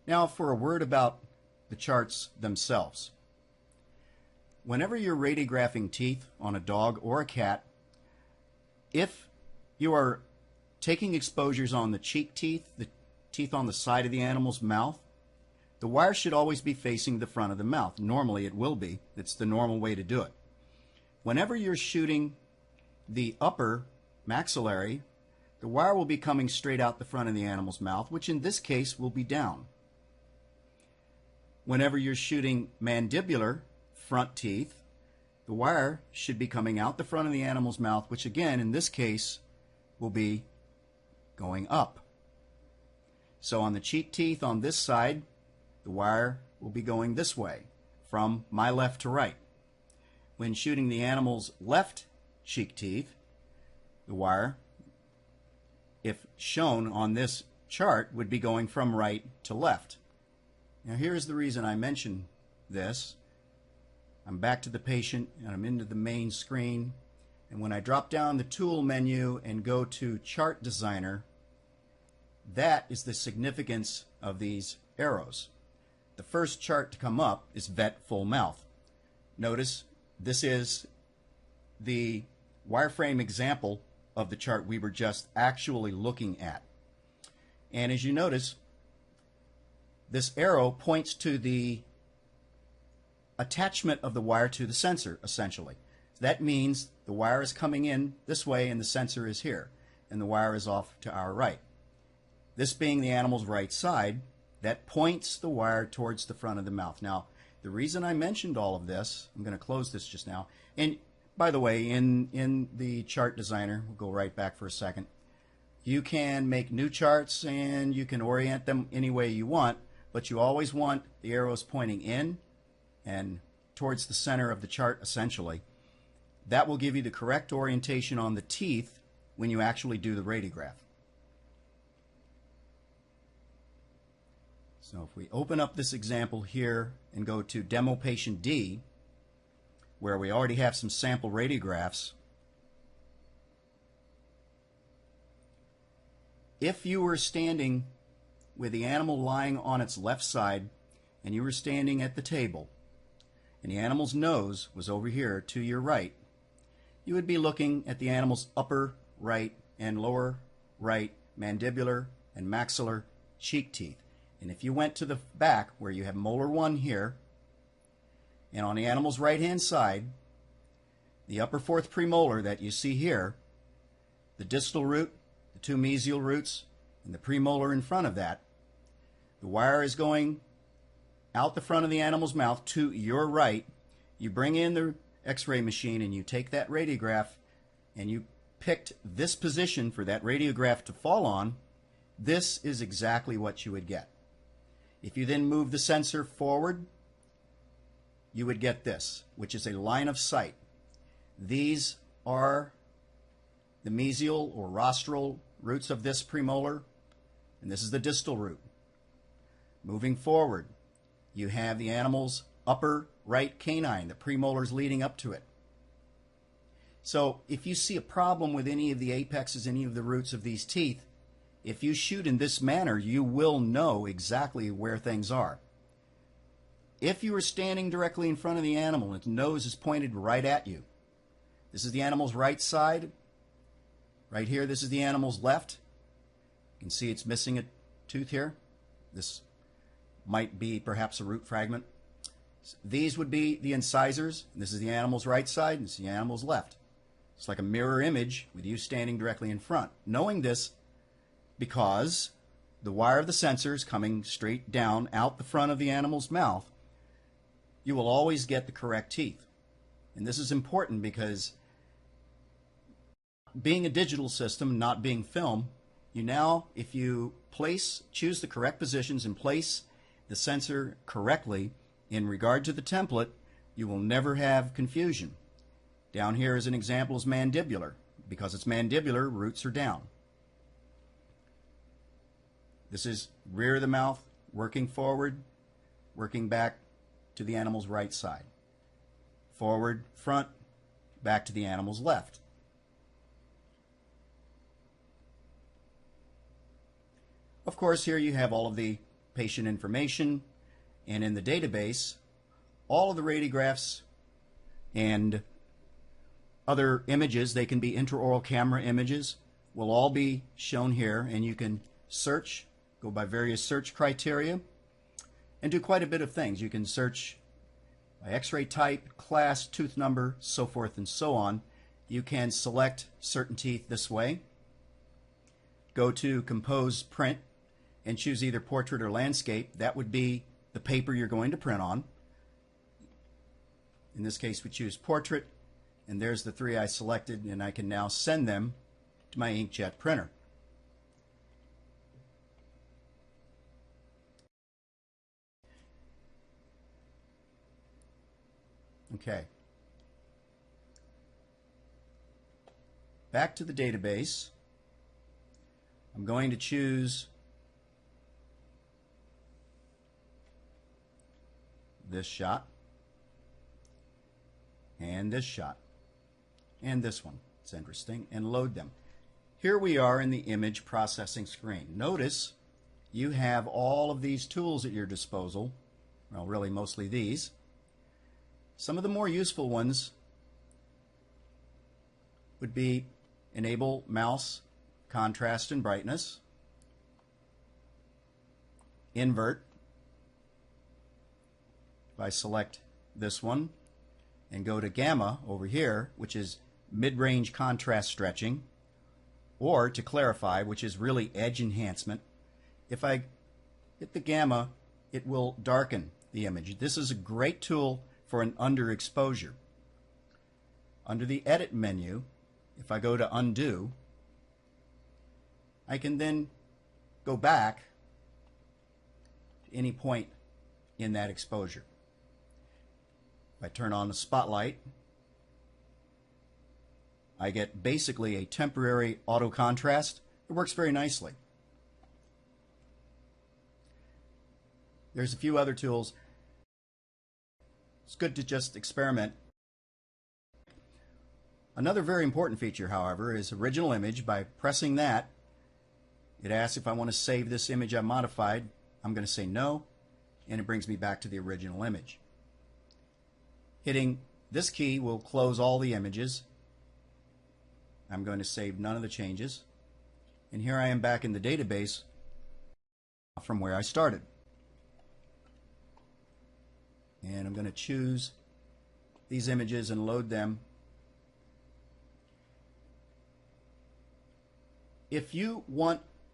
Now for a word about the charts themselves. Whenever you're radiographing teeth on a dog or a cat, if you are taking exposures on the cheek teeth, the teeth on the side of the animal's mouth, the wire should always be facing the front of the mouth. Normally it will be. It's the normal way to do it. Whenever you're shooting the upper maxillary, the wire will be coming straight out the front of the animal's mouth, which in this case will be down. Whenever you're shooting mandibular front teeth, the wire should be coming out the front of the animal's mouth, which again in this case will be going up. So on the cheek teeth on this side, the wire will be going this way, from my left to right. When shooting the animal's left cheek teeth, the wire, if shown on this chart, would be going from right to left. Now here's the reason I mention this. I'm back to the patient and I'm into the main screen, and when I drop down the tool menu and go to Chart Designer, that is the significance of these arrows. The first chart to come up is vet full mouth. Notice this is the wireframe example of the chart we were just actually looking at. And as you notice, this arrow points to the attachment of the wire to the sensor, essentially. That means the wire is coming in this way and the sensor is here, and the wire is off to our right. This being the animal's right side, that points the wire towards the front of the mouth. Now, the reason I mentioned all of this, I'm going to close this just now, and by the way, in the chart designer, we'll go right back for a second, you can make new charts and you can orient them any way you want, but you always want the arrows pointing in and towards the center of the chart, essentially. That will give you the correct orientation on the teeth when you actually do the radiograph. So if we open up this example here and go to Demo Patient D, where we already have some sample radiographs, if you were standing with the animal lying on its left side and you were standing at the table and the animal's nose was over here to your right, you would be looking at the animal's upper right and lower right mandibular and maxillar cheek teeth. And if you went to the back where you have molar 1 here, and on the animal's right hand side, the upper fourth premolar that you see here, the distal root, the 2 mesial roots, and the premolar in front of that, the wire is going out the front of the animal's mouth to your right. You bring in the x-ray machine and you take that radiograph and you picked this position for that radiograph to fall on. This is exactly what you would get. If you then move the sensor forward, you would get this, which is a line of sight. These are the mesial or rostral roots of this premolar, and this is the distal root. Moving forward, you have the animal's upper right canine, the premolars leading up to it. So if you see a problem with any of the apexes, any of the roots of these teeth, if you shoot in this manner, you will know exactly where things are. If you are standing directly in front of the animal and its nose is pointed right at you, this is the animal's right side. Right here, this is the animal's left. You can see it's missing a tooth here. This might be perhaps a root fragment. These would be the incisors. This is the animal's right side, and this is the animal's left. It's like a mirror image with you standing directly in front. Knowing this because the wire of the sensor is coming straight down out the front of the animal's mouth, you will always get the correct teeth. And this is important because being a digital system, not being film, you now, if you choose the correct positions and place the sensor correctly in regard to the template, you will never have confusion. Down here as an example is mandibular. Because it's mandibular, roots are down. This is rear of the mouth, working forward, working back to the animal's right side. Forward, front, back to the animal's left. Of course, here you have all of the patient information, and in the database, all of the radiographs and other images, they can be intraoral camera images, will all be shown here, and you can search, go by various search criteria, and do quite a bit of things. You can search by x-ray type, class, tooth number, so forth and so on. You can select certain teeth this way, go to compose print, and choose either portrait or landscape. That would be the paper you're going to print on. In this case, we choose portrait, and there's the three I selected, and I can now send them to my inkjet printer. Okay. Back to the database. I'm going to choose this shot, and this shot, and this one. It's interesting, and load them. Here we are in the image processing screen. Notice you have all of these tools at your disposal. Well, really mostly these. Some of the more useful ones would be enable mouse contrast and brightness, invert. If I select this one and go to gamma over here, which is mid-range contrast stretching, or to clarify, which is really edge enhancement, if I hit the gamma, it will darken the image. This is a great tool for an underexposure. Under the edit menu, if I go to undo, I can then go back to any point in that exposure. If I turn on the spotlight, I get basically a temporary auto contrast. It works very nicely. There's a few other tools. It's good to just experiment. Another very important feature, however, is original image. By pressing that, it asks if I want to save this image I modified. I'm going to say no, and it brings me back to the original image. Hitting this key will close all the images. I'm going to save none of the changes. And here I am back in the database from where I started. And I'm going to choose these images and load them. If you want